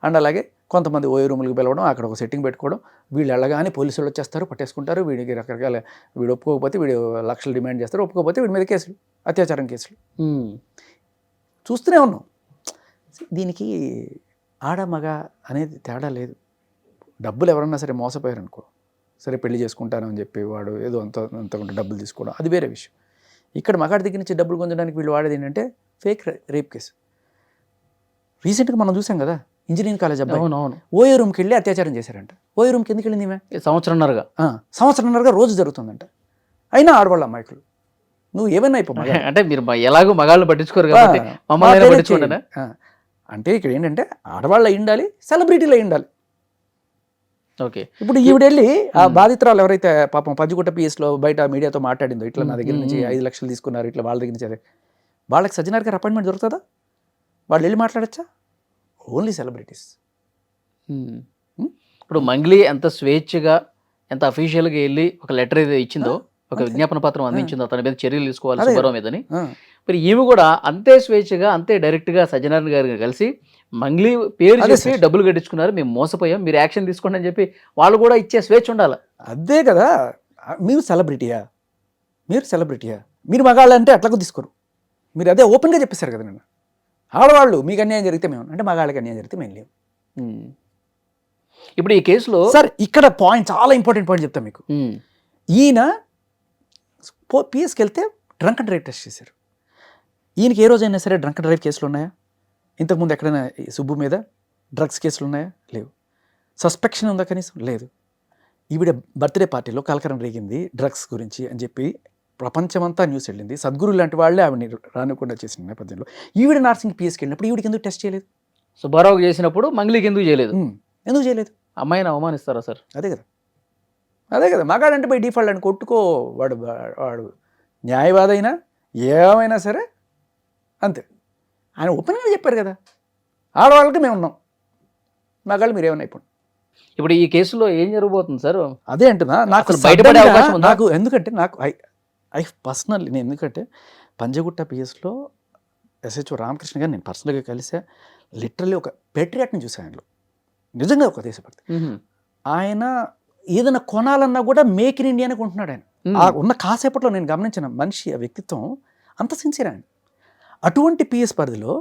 అండ్ అలాగే కొంతమంది ఓయో రూములకు పిలవడం, అక్కడ ఒక సెట్టింగ్ పెట్టుకోవడం, వీళ్ళు వెళ్ళగానే పోలీసులు వచ్చేస్తారు, పట్టేసుకుంటారు. వీడికి రకరకాల, వీడు ఒప్పుకోకపోతే వీడు లక్షలు డిమాండ్ చేస్తారు, ఒప్పుకోకపోతే వీడి మీద కేసులు, అత్యాచారం కేసులు చూస్తూనే ఉన్నాం. దీనికి ఆడ మగ అనేది తేడా లేదు. డబ్బులు ఎవరన్నా సరే మోసపోయారు అనుకో, సరే పెళ్లి చేసుకుంటాను అని చెప్పి వాడు ఏదో అంతకుంటే డబ్బులు తీసుకోవడం, అది వేరే విషయం. ఇక్కడ మగాడి దగ్గర నుంచి డబ్బులు పొందడానికి వీళ్ళు వాడేది ఏంటంటే ఫేక్ రేప్ కేసు. రీసెంట్గా మనం చూసాం కదా, ఇంజనీరింగ్ కాలేజ్ అబ్బాయి ఓయో రూమ్కి వెళ్ళి అత్యాచారం చేశారంట. ఓయో రూమ్కి ఎందుకు వెళ్ళింది ఈమె? సంవత్సరంన్నరగా రోజు జరుగుతుందంట. అయినా ఆడవాళ్ళ అమాయకులు. నువ్వు ఏమైనా అయిపో
అంటే మీరు ఎలాగో మగాళ్ళు పట్టించుకోరు కాబట్టి
అంటే ఇక్కడ ఏంటంటే ఆడవాళ్ళు అయి ఉండాలి, సెలబ్రిటీలు అయి ఉండాలి.
ఓకే,
ఇప్పుడు ఈవిడ వెళ్ళి ఆ బాధితురాలు ఎవరైతే పాపం పంజగుట్ట పిఎస్లో బయట మీడియాతో మాట్లాడిందో, ఇట్లా నా దగ్గర నుంచి 5 లక్షలు తీసుకున్నారు, ఇట్లా వాళ్ళ దగ్గర నుంచి, అదే వాళ్ళకి సజ్జనార్ గారు అపాయింట్మెంట్ దొరుకుతుందా? వాళ్ళు వెళ్ళి మాట్లాడచ్చా? Only celebrities.
ఇప్పుడు మంగ్లీ ఎంత స్వేచ్ఛగా ఎంత అఫీషియల్గా వెళ్ళి ఒక లెటర్ ఏదో ఇచ్చిందో, ఒక విజ్ఞాపన పత్రం అందించిందో తన మీద చర్యలు తీసుకోవాలి సుబ్బారావు మీదని, మరి ఈమె కూడా అంతే స్వేచ్ఛగా అంతే డైరెక్ట్గా సజ్జనారాయణ గారిని కలిసి మంగ్లీ పేరు చేసి డబ్బులు కట్టించుకున్నారు, మేము మోసపోయాం, మీరు యాక్షన్ తీసుకోండి అని చెప్పి వాళ్ళు కూడా ఇచ్చే స్వేచ్ఛ ఉండాలి.
అదే కదా, మీరు సెలబ్రిటీయా? మీరు మగాళ్ళు అంటే అట్లా తీసుకోరు. మీరు అదే ఓపెన్గా చెప్పేశారు కదా. నేను ఆడవాళ్ళు మీకు అన్యాయం జరిగితే మేము అంటే, మగాళ్ళకి అన్యాయం జరిగితే మేము లేవు.
ఇప్పుడు ఈ కేసులో
సార్ ఇక్కడ పాయింట్, చాలా ఇంపార్టెంట్ పాయింట్ చెప్తాను మీకు. ఈయన పిఎస్కి వెళ్తే డ్రంక్ అండ్ డ్రైవ్ టెస్ట్ చేశారు. ఈయనకి ఏ రోజైనా సరే డ్రంక్ అండ్ డ్రైవ్ కేసులు ఉన్నాయా? ఇంతకుముందు ఎక్కడైనా సుబ్బు మీద డ్రగ్స్ కేసులు ఉన్నాయా? లేవు. సస్పెక్షన్ ఉందా కనీసం? లేదు. ఈవిడ బర్త్డే పార్టీలో కలకరం రేగింది డ్రగ్స్ గురించి అని చెప్పి ప్రపంచమంతా న్యూస్ వెళ్ళింది. సద్గురు లాంటి వాళ్ళే ఆవిడని రానికుండా చేసిన నేపథ్యంలో ఈవిడ నార్సింగ్ పిఎస్కి వెళ్ళినప్పుడు ఈవిడికి ఎందుకు టెస్ట్ చేయలేదు?
సుబ్బారావు చేసినప్పుడు మంగ్లీకి ఎందుకు చేయలేదు?
ఎందుకు చేయలేదు?
అమ్మాయిని అవమానిస్తారా సార్?
అదే కదా మగాడంటే బై డిఫాల్ట్ అని కొట్టుకో, వాడు న్యాయవాదైనా ఏమైనా సరే అంతే. ఆయన ఓపెన్గా చెప్పారు కదా, ఆడవాళ్ళకి మేము ఉన్నాం, మగాళ్ళు మీరేమైనా అయిపోండి.
ఇప్పుడు ఈ కేసులో ఏం జరగబోతుంది సార్?
అదే అంటున్నా, నాకు
బయటపడే అవకాశం ఉందా?
నాకు ఎందుకంటే ఐ పర్సనల్లీ నేను ఎందుకంటే పంజగుట్ట పిఎస్లో ఎస్హెచ్ఓ రామకృష్ణ గారు నేను పర్సనల్గా కలిసా. లిటరల్లీ ఒక పేట్రియాట్ని చూసాను ఆయనలో, నిజంగా ఒక దేశభక్తి. ఆయన ఏదైనా కొనాలన్నా కూడా మేక్ ఇన్ ఇండియా అని కొంటున్నాడు ఆయన. ఉన్న కాసేపట్లో నేను గమనించిన మనిషి, ఆ వ్యక్తిత్వం అంత సిన్సియర్ ఆయన. అటువంటి పిఎస్ పరిధిలో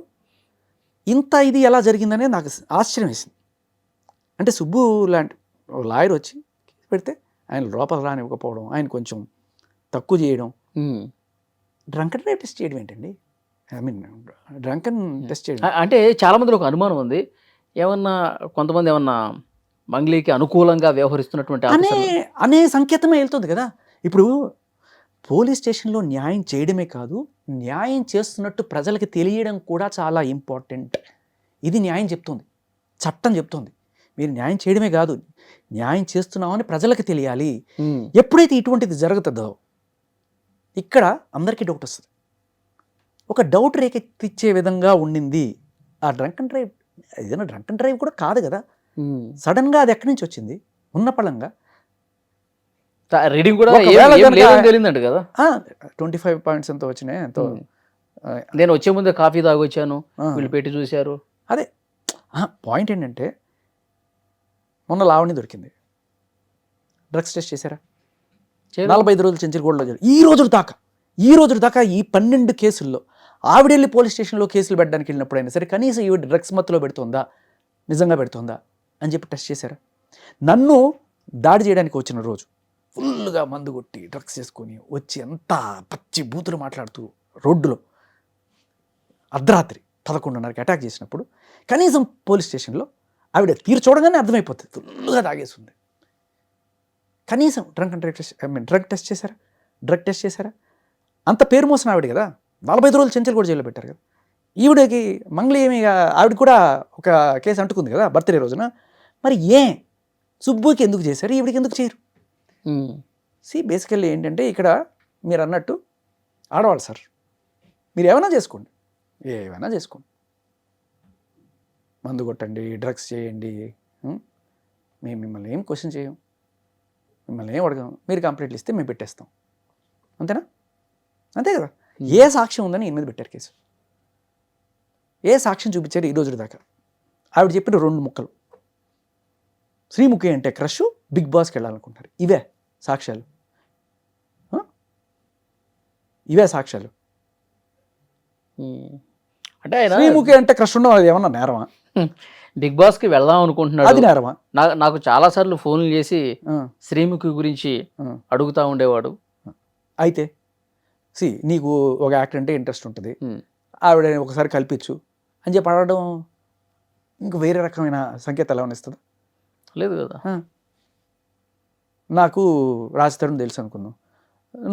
ఇంత ఇది ఎలా జరిగిందనే నాకు ఆశ్చర్యం వేసింది. అంటే సుబ్బు లాంటి లాయర్ వచ్చి పెడితే ఆయన లోపల రానివ్వకపోవడం, ఆయన కొంచెం తక్కువ చేయడం, డ్రంక్ అండ్ డ్రైవ్ టెస్ట్ చేయడం ఏంటండి? డ్రంక్ అండ్ టెస్ట్ చేయడం
అంటే చాలా మందిలో ఒక అనుమానం ఉంది, ఏమన్నా కొంతమంది ఏమన్నా మంగ్లీకి అనుకూలంగా వ్యవహరిస్తున్నటువంటి
అనే సంకేతమే వెళ్తుంది కదా. ఇప్పుడు పోలీస్ స్టేషన్లో న్యాయం చేయడమే కాదు, న్యాయం చేస్తున్నట్టు ప్రజలకి తెలియడం కూడా చాలా ఇంపార్టెంట్. ఇది న్యాయం చెప్తుంది, చట్టం చెప్తుంది. మీరు న్యాయం చేయడమే కాదు, న్యాయం చేస్తున్నామని ప్రజలకు తెలియాలి. ఎప్పుడైతే ఇటువంటిది జరుగుతుందో ఇక్కడ అందరికీ డౌట్ వస్తుంది. ఒక డౌట్ రేకెత్తిచ్చే విధంగా ఉండింది ఆ డ్రంక్ అండ్ డ్రైవ్. ఏదైనా డ్రంక్ అండ్ డ్రైవ్ కూడా కాదు కదా, సడన్గా అది ఎక్కడి నుంచి వచ్చింది? ఉన్న పళంగా
రీడింగ్ కూడా తెలియదంట కదా,
25 పాయింట్స్ ఎంతో వచ్చినాయి. ఎంతో
నేను వచ్చే ముందే కాఫీ తాగొచ్చాను, వీళ్ళు పెట్టి చూశారు.
అదే పాయింట్ ఏంటంటే, మొన్న లావణి దొరికింది, డ్రగ్స్ టెస్ట్ చేశారా?
చేయరు.
45 రోజులు చెంచల్గూడలో జరిగింది. ఈ రోజు దాకా ఈ 12 కేసుల్లో ఆవిడ వెళ్ళి పోలీస్ స్టేషన్లో కేసులు పెట్టడానికి వెళ్ళినప్పుడైనా సరే కనీసం ఈవిడ డ్రగ్స్ మత్తులో పెడుతుందా, నిజంగా పెడుతుందా అని చెప్పి టెస్ట్ చేశారా? నన్ను దాడి చేయడానికి వచ్చిన రోజు ఫుల్గా మందు కొట్టి డ్రగ్స్ చేసుకొని వచ్చి అంతా పచ్చి బూతులు మాట్లాడుతూ రోడ్డులో అర్ధరాత్రి 11:30కి అటాక్ చేసినప్పుడు కనీసం పోలీస్ స్టేషన్లో ఆవిడ తీరు చూడగానే అర్థమైపోతుంది ఫుల్గా తాగేస్తుంది. కనీసం డ్రగ్ టెస్ట్ చేశారా? అంత పేరు మోసిన ఆవిడ కదా, 45 రోజులు చెంచల్ కూడా జైల్లో పెట్టారు కదా. ఈవిడకి మంగళి ఏమి ఆవిడ కూడా ఒక కేసు అంటుకుంది కదా బర్త్డే రోజున. మరి సుబ్బుకి ఎందుకు చేశారు, ఈవిడికి ఎందుకు చేయరు? బేసికల్లీ ఏంటంటే ఇక్కడ మీరు అన్నట్టు ఆడవాళ్ళు సార్, మీరు ఏమైనా చేసుకోండి, మందు కొట్టండి, డ్రగ్స్ చేయండి, మేము మిమ్మల్ని ఏం క్వశ్చన్ చేయం, మిమ్మల్ని ఏం అడగం. మీరు కంప్లైంట్లు ఇస్తే మేము పెట్టేస్తాం, అంతేనా? అంతే కదా. ఏ సాక్ష్యం ఉందని ఈయన మీద పెట్టారు కేసు? ఏ సాక్ష్యం చూపించారు ఈ రోజు దాకా? ఆవిడ చెప్పిన 2 ముక్కలు, శ్రీముఖి అంటే క్రష్, బిగ్ బాస్కి వెళ్ళాలనుకుంటారు. ఇవే సాక్ష్యాలు.
అంటే ఆయన
శ్రీముఖి అంటే క్రష్ ఉండడం అది ఏమన్నా నేరమా?
బిగ్ బాస్కి వెళ్దాం అనుకుంటున్నాడు,
అది నేరమా?
నాకు చాలా సార్లు ఫోన్లు చేసి శ్రీముఖి గురించి అడుగుతా ఉండేవాడు.
అయితే నీకు ఒక యాక్టర్ అంటే ఇంట్రెస్ట్ ఉంటుంది, ఆవిడ ఒకసారి కల్పించు అని చెప్పి అడగడం ఇంక వేరే రకమైన సంకేతాలు ఏమైనా ఇస్తుందా?
లేదు కదా.
నాకు రాజ్ తరుణ్ తెలుసు అనుకున్నావు,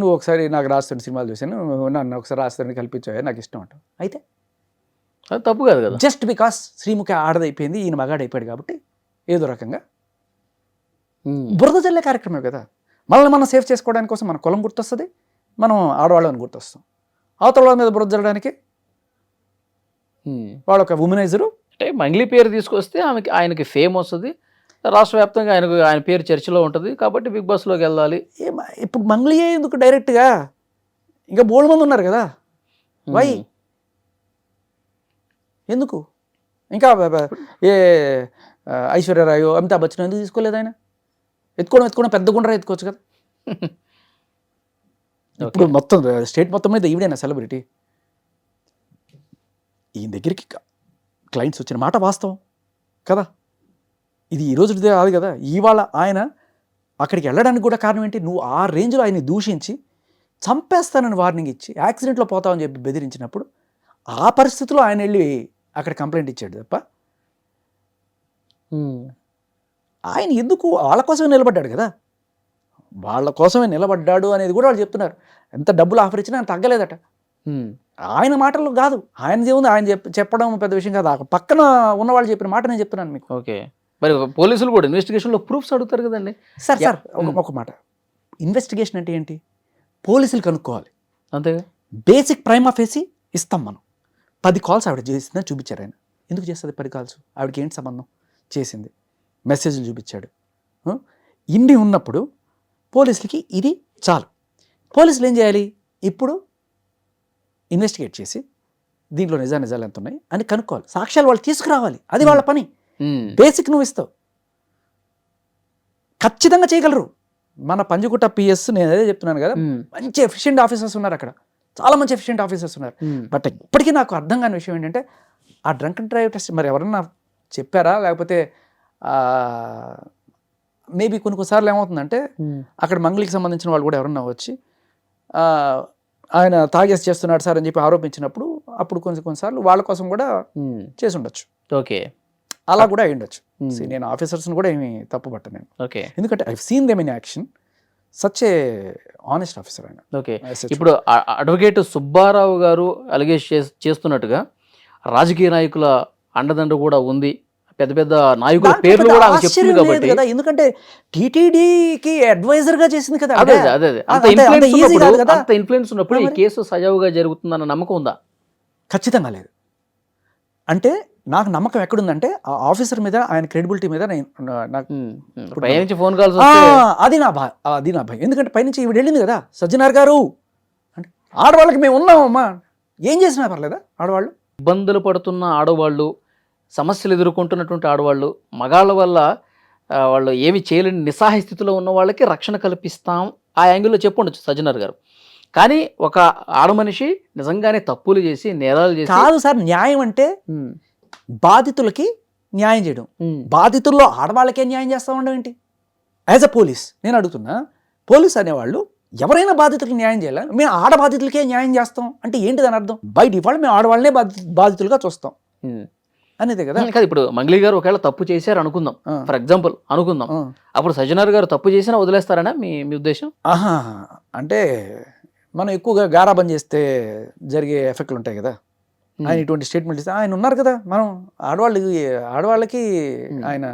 నువ్వు ఒకసారి నాకు రాజ్ తరుణ్ సినిమాలు చూసాను, నన్ను ఒకసారి రాజ్ తరుణ్ కల్పించావు, నాకు ఇష్టం అంటావు. అయితే
అది తప్పు కాదు కదా.
జస్ట్ బికాస్ శ్రీముఖి ఆడదైపోయింది, ఈయన మగాడైపోయాడు కాబట్టి ఏదో రకంగా బురద జల్లే కార్యక్రమం కదా. మనల్ని మనం సేవ్ చేసుకోవడానికి కోసం మన కులం గుర్తొస్తుంది, మనం ఆడవాళ్ళని గుర్తొస్తాం. అవతల వాళ్ళ మీద బురద జల్లడానికి వాడు ఒక ఉమెనైజరు.
అంటే మంగ్లీ పేరు తీసుకొస్తే ఆయనకి ఫేమ్ వస్తుంది, రాష్ట్ర వ్యాప్తంగా ఆయన పేరు చర్చలో ఉంటుంది, కాబట్టి బిగ్ బాస్లోకి వెళ్ళాలి.
ఇప్పుడు మంగ్లీయే ఎందుకు డైరెక్ట్గా? ఇంకా బోల్డ్ మంది ఉన్నారు కదా, వై ఎందుకు? ఇంకా ఐశ్వర్యరాయ్, అమితాబ్ బచ్చన్ ఎందుకు తీసుకోలేదు? ఆయన ఎత్తుకోవడం పెద్ద గుండ్రా ఎత్తుకోవచ్చు కదా. ఇప్పుడు మొత్తం స్టేట్ మొత్తం మీద ఈవిడైనా సెలబ్రిటీ. ఈయన దగ్గరికి క్లయింట్స్ వచ్చిన మాట వాస్తవం కదా, ఇది ఈ రోజు కాదు కదా. ఇవాళ ఆయన అక్కడికి వెళ్ళడానికి కూడా కారణం ఏంటి? నువ్వు ఆ రేంజ్లో ఆయన్ని దూషించి చంపేస్తానని వార్నింగ్ ఇచ్చి యాక్సిడెంట్లో పోతామని చెప్పి బెదిరించినప్పుడు ఆ పరిస్థితిలో ఆయన వెళ్ళి అక్కడ కంప్లైంట్ ఇచ్చాడు తప్ప ఆయన ఎందుకు వాళ్ళ కోసమే నిలబడ్డాడు కదా. వాళ్ళ కోసమే నిలబడ్డాడు అనేది కూడా వాళ్ళు చెప్తున్నారు. ఎంత డబ్బులు ఆఫర్ ఇచ్చినా ఆయన తగ్గలేదట. ఆయన మాటలు కాదు, ఆయన ఏముంది ఆయన చెప్పడం పెద్ద విషయం కాదు, పక్కన ఉన్నవాళ్ళు చెప్పిన మాట నేను చెప్తున్నాను మీకు.
ఓకే, మరి పోలీసులు కూడా ఇన్వెస్టిగేషన్లో ప్రూఫ్స్ అడుగుతారు కదండి.
సార్ ఒక మాట, ఇన్వెస్టిగేషన్ అంటే ఏంటి? పోలీసులు కనుక్కోవాలి
అంతేగా.
బేసిక్ ప్రైమ్ ఆఫేసి ఇస్తాం మనం. 10 కాల్స్ ఆవిడ చేసిందని చూపించారు ఆయన. ఎందుకు చేస్తుంది 10 కాల్స్? ఆవిడకి ఏంటి సంబంధం? చేసింది, మెసేజ్లు చూపించాడు. ఇన్ని ఉన్నప్పుడు పోలీసులకి ఇది చాలు. పోలీసులు ఏం చేయాలి? ఇప్పుడు ఇన్వెస్టిగేట్ చేసి దీంట్లో నిజాలు ఎంత ఉన్నాయి అని కనుక్కోవాలి, సాక్ష్యాలు వాళ్ళు తీసుకురావాలి, అది వాళ్ళ పని. బేసిక్ నువ్వు ఇస్తావు, ఖచ్చితంగా చేయగలరు. మన పంజగుట్ట పిఎస్ నేను అదే చెప్తున్నాను కదా, మంచి ఎఫిషియెంట్ ఆఫీసర్స్ ఉన్నారు అక్కడ, చాలా మంచి ఎఫిషియెంట్ ఆఫీసర్స్ ఉన్నారు. బట్ ఇప్పటికీ నాకు అర్థం కాని విషయం ఏంటంటే ఆ డ్రంక్ అండ్ డ్రైవ్ టెస్ట్ మరి ఎవరన్నా చెప్పారా, లేకపోతే మేబీ కొన్నిసార్లు ఏమవుతుందంటే అక్కడ మంగళికి సంబంధించిన వాళ్ళు కూడా ఎవరన్నా వచ్చి ఆయన తాగేసి చేస్తున్నాడు సార్ అని చెప్పి ఆరోపించినప్పుడు అప్పుడు కొన్నిసార్లు వాళ్ళ కోసం కూడా చేసి ఉండొచ్చు.
ఓకే,
అలా కూడా అయి ఉండొచ్చు. నేను ఆఫీసర్స్ని కూడా ఏమి తప్పు పట్టను నేను, ఎందుకంటే I seen them in action. Such a honest officer ఆయన.
ఓకే, ఇప్పుడు అడ్వకేట్ సుబ్బారావు గారు అలిగేట్ చేస్తున్నట్టుగా రాజకీయ నాయకుల అండదండ కూడా ఉంది, పెద్ద పెద్ద నాయకుల పేర్లు కూడా ఆమె చెప్తుంది కాబట్టి.
ఎందుకంటే టీటీడీకి అడ్వైజర్ గా చేసింది కదా.
అదే అంత ఇన్ఫ్లుయెన్స్ ఉన్నప్పుడు ఈ కేసు సజావుగా జరుగుతుందన్న నమ్మకం ఉందా?
ఖచ్చితంగా లేదు. అంటే నాకు నమ్మకం ఎక్కడుందంటే ఆ ఆఫీసర్ మీద, ఆయన క్రెడిబిలిటీ మీద.
పైనుంచి ఫోన్ కాల్స్
అది నా భయం. ఎందుకంటే పైనుంచి ఈవిడ వెళ్ళింది కదా, సజ్జనార్ గారు అంటే ఆడవాళ్ళకి మేము ఉన్నామమ్మా, ఏం చేసినా పర్లేదా? ఆడవాళ్ళు
ఇబ్బందులు పడుతున్న ఆడవాళ్ళు, సమస్యలు ఎదుర్కొంటున్నటువంటి ఆడవాళ్ళు, మగాళ్ళ వల్ల వాళ్ళు ఏమి చేయలేని నిస్సహాయ స్థితిలో ఉన్న వాళ్ళకి రక్షణ కల్పిస్తాం ఆ యాంగిల్లో చెప్పుండొచ్చు సజ్జనర్ గారు. కానీ ఒక ఆడమనిషి నిజంగానే తప్పులు చేసి నేరాలు చేసి
కాదు సార్, న్యాయం అంటే
ఉమ్,
బాధితులకి న్యాయం చేయడం.
ఉమ్,
బాధితుల్లో ఆడవాళ్ళకే న్యాయం చేస్తూ ఉండడం ఏంటి? యాజ్ అ పోలీస్ నేను అడుగుతున్నా, పోలీస్ అనేవాళ్ళు ఎవరైనా బాధితులకు న్యాయం చేయాలి, మేము ఆడ బాధితులకే న్యాయం చేస్తాం అంటే ఏంటి దాని అర్థం? బై డిఫాల్ట్ మేము ఆడవాళ్ళనే బాధితులుగా చూస్తాం
ఉమ్.
అనేదే కదా.
కాదు, ఇప్పుడు మంగ్లీ గారు ఒకవేళ తప్పు చేశారు అనుకుందాం,
ఆ.
ఫర్ ఎగ్జాంపుల్ అనుకుందాం,
ఆ.
అప్పుడు సజ్జనర్ గారు తప్పు చేసినా వదిలేస్తారనా మీ మీ ఉద్దేశం?
ఆహా, అంటే మనం ఎక్కువగా గారాబం చేస్తే జరిగే ఎఫెక్ట్లు ఉంటాయి కదా. ఆయన ఇటువంటి స్టేట్మెంట్ ఇస్తే ఆయన ఉన్నారు కదా, మనం ఆడవాళ్ళకి ఆయన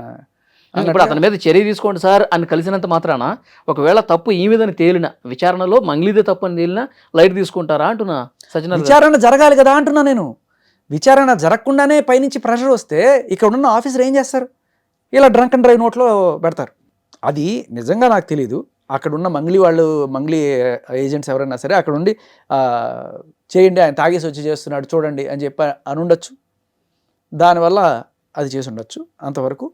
ఇప్పుడు అతని మీద చర్య తీసుకోండి సార్ అని కలిసినంత మాత్రాన ఒకవేళ తప్పు ఈ మీదని తేలిన విచారణలో మంగ్లీదే తప్పు అని తేలినా లైట్ తీసుకుంటారా అంటున్నా సజ్జనర్ గారు.
విచారణ జరగాలి కదా అంటున్నా నేను. విచారణ జరగకుండానే పైనుంచి ప్రెషర్ వస్తే ఇక్కడ ఉన్న ఆఫీసర్ ఏం చేస్తారు? ఇలా డ్రంక్ అండ్ డ్రైవ్ నోట్లో పెడతారు. అది నిజంగా నాకు తెలీదు. అక్కడ ఉన్న మంగ్లీ ఏజెంట్స్ ఎవరైనా సరే అక్కడ ఉండి చేయండి, ఆయన తాగేసి వచ్చి చేస్తున్నాడు చూడండి అని చెప్పి అని ఉండొచ్చు. దానివల్ల అది చేసి ఉండొచ్చు, అంతవరకు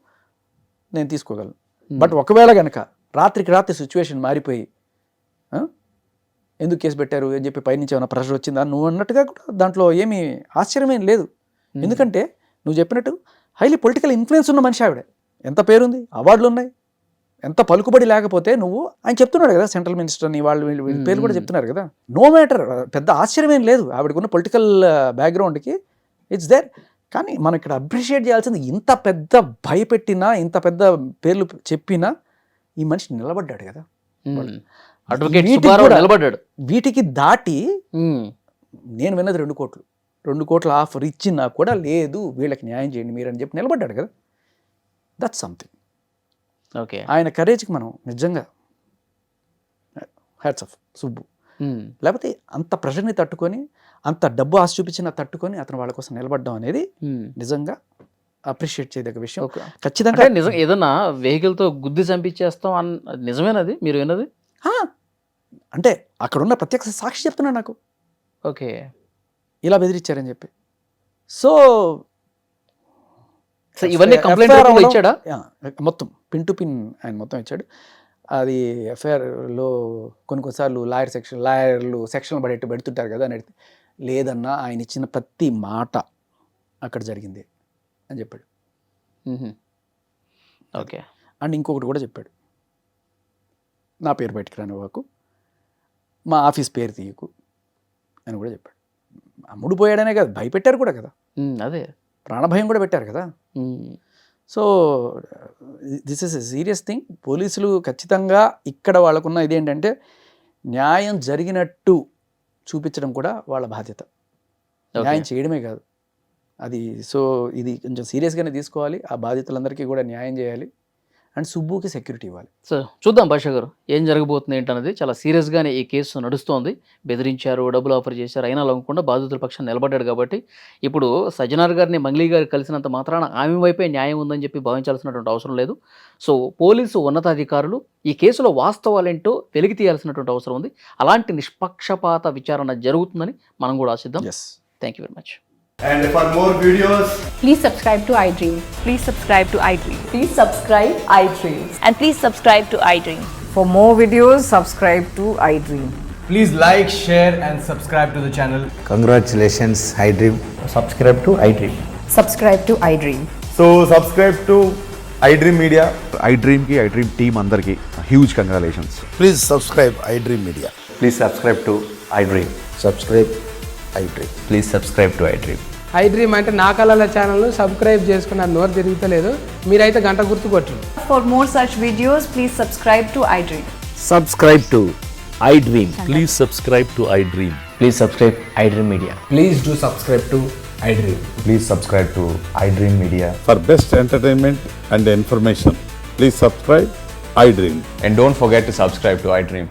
నేను తీసుకోగలను. బట్ ఒకవేళ కనుక రాత్రికి రాత్రి సిచ్యువేషన్ మారిపోయి ఎందుకు కేసు పెట్టారు అని చెప్పి పైనుంచి ఏమైనా ప్రెషర్ వచ్చిందా నువ్వు అన్నట్టుగా కూడా దాంట్లో ఏమీ ఆశ్చర్యమేం లేదు. ఎందుకంటే నువ్వు చెప్పినట్టు హైలీ పొలిటికల్ ఇన్ఫ్లుయెన్స్ ఉన్న మనిషి ఆవిడ. ఎంత పేరుంది, అవార్డులు ఉన్నాయి, ఎంత పలుకుబడి లేకపోతే నువ్వు ఆయన చెప్తున్నాడు కదా సెంట్రల్ మినిస్టర్ అని, వాళ్ళు వీళ్ళ పేర్లు కూడా చెప్తున్నారు కదా. నో మ్యాటర్, పెద్ద ఆశ్చర్యమేం లేదు ఆవిడకున్న పొలిటికల్ బ్యాక్గ్రౌండ్కి, ఇట్స్ దేర్. కానీ మనం ఇక్కడ అప్రిషియేట్ చేయాల్సింది, ఇంత పెద్ద భయపెట్టినా ఇంత పెద్ద పేర్లు చెప్పినా ఈ మనిషి నిలబడ్డాడు కదా.
అడ్వకేట్ సుబ్బారావు నిలబడ్డాడు.
వీటికి దాటి నేను విన్నది 2 కోట్ల ఆఫర్ ఇచ్చినా కూడా లేదు వీళ్ళకి న్యాయం చేయండి మీరు అని చెప్పి నిలబడ్డాడు కదా. That's something.
ఓకే,
ఆయన కరేజ్కి మనం నిజంగా హ్యాట్స్ ఆఫ్ సుబ్బు. లేకపోతే అంత ప్రెషర్ని తట్టుకొని, అంత డబ్బు ఆశ చూపించిన తట్టుకొని అతను వాళ్ళ కోసం నిలబడ్డం అనేది నిజంగా అప్రిషియేట్ చేయదగ్గ విషయం. ఖచ్చితంగా
నిజం. ఏదన్నా వెహికల్తో గుద్ది చంపించేస్తాం నిజమేనది మీరు విన్నది?
అంటే అక్కడ ఉన్న ప్రత్యక్ష సాక్షి చెప్తున్నాడు నాకు,
ఓకే,
ఇలా బెదిరించారని చెప్పి. సో
ఇవన్నీ కంప్లైంట్ ఇచ్చాడా?
మొత్తం పిన్ టు పిన్ ఆయన మొత్తం ఇచ్చాడు. అది ఎఫ్ఐఆర్లో కొన్నిసార్లు లాయర్లు సెక్షన్లు పెడుతుంటారు కదా అని అడిగితే, లేదన్నా ఆయన ఇచ్చిన ప్రతి మాట అక్కడ జరిగింది అని చెప్పాడు.
ఓకే.
అండ్ ఇంకొకటి కూడా చెప్పాడు, నా పేరు బయటికి రానివ్వకు, మా ఆఫీస్ పేరు తీయకు అని కూడా చెప్పాడు. అమ్ముడు పోయాడనే కదా, భయపెట్టారు కూడా కదా,
అదే
ప్రాణభయం కూడా పెట్టారు కదా. So this is a serious thing. పోలీసులు ఖచ్చితంగా ఇక్కడ వాళ్ళకున్న ఇదేంటంటే న్యాయం జరిగినట్టు చూపించడం కూడా వాళ్ళ బాధ్యత, న్యాయం చేయడమే కాదు అది. సో ఇది కొంచెం సీరియస్గానే తీసుకోవాలి, ఆ బాధితులందరికీ కూడా న్యాయం చేయాలి, అండ్ సుబ్బుకి సెక్యూరిటీ ఇవ్వాలి.
సో చూద్దాం భాష గారు ఏం జరగబోతుంది ఏంటన్నది. చాలా సీరియస్గానే ఈ కేసు నడుస్తోంది. బెదిరించారు, డబ్బులు ఆఫర్ చేశారు, అయినా లొంగకుండా బాధితుల పక్షాన్ని నిలబడ్డాడు కాబట్టి ఇప్పుడు సజ్జనార్ గారిని మంగ్లీ గారు కలిసినంత మాత్రాన ఆమె వైపే న్యాయం ఉందని చెప్పి భావించాల్సినటువంటి అవసరం లేదు. సో పోలీసు ఉన్నతాధికారులు ఈ కేసులో వాస్తవాలేంటో వెలికి తీయాల్సినటువంటి అవసరం ఉంది. అలాంటి నిష్పక్షపాత విచారణ జరుగుతుందని మనం కూడా ఆశిద్దాం. Thank you very much.
And for more videos,
Please subscribe to iDream.
Please subscribe to iDream.
Please subscribe iDream.
And please subscribe to iDream.
For more videos, subscribe to iDream.
please like, share and subscribe to the channel.
Congratulations, iDream.
Subscribe to iDream.
Subscribe to iDream.
So subscribe to iDream Media.
iDream team అందరికి huge congratulations.
Please subscribe iDream Media.
Please subscribe to iDream.
Subscribe iDream.
Please subscribe to iDream.
iDream అంటే నా కళల ఛానల్ను సబ్స్క్రైబ్ చేసుకున్న నోరు తిరుగుతలేదు, మీరైతే గంట గుర్తు కొట్టండి.
For more such videos, please subscribe to iDream.
Subscribe to iDream.
Please subscribe to iDream.
Please subscribe iDream Media.
Please do subscribe to iDream.
Please subscribe to iDream Media.
For best entertainment and information, please subscribe iDream.
And don't forget to subscribe to iDream.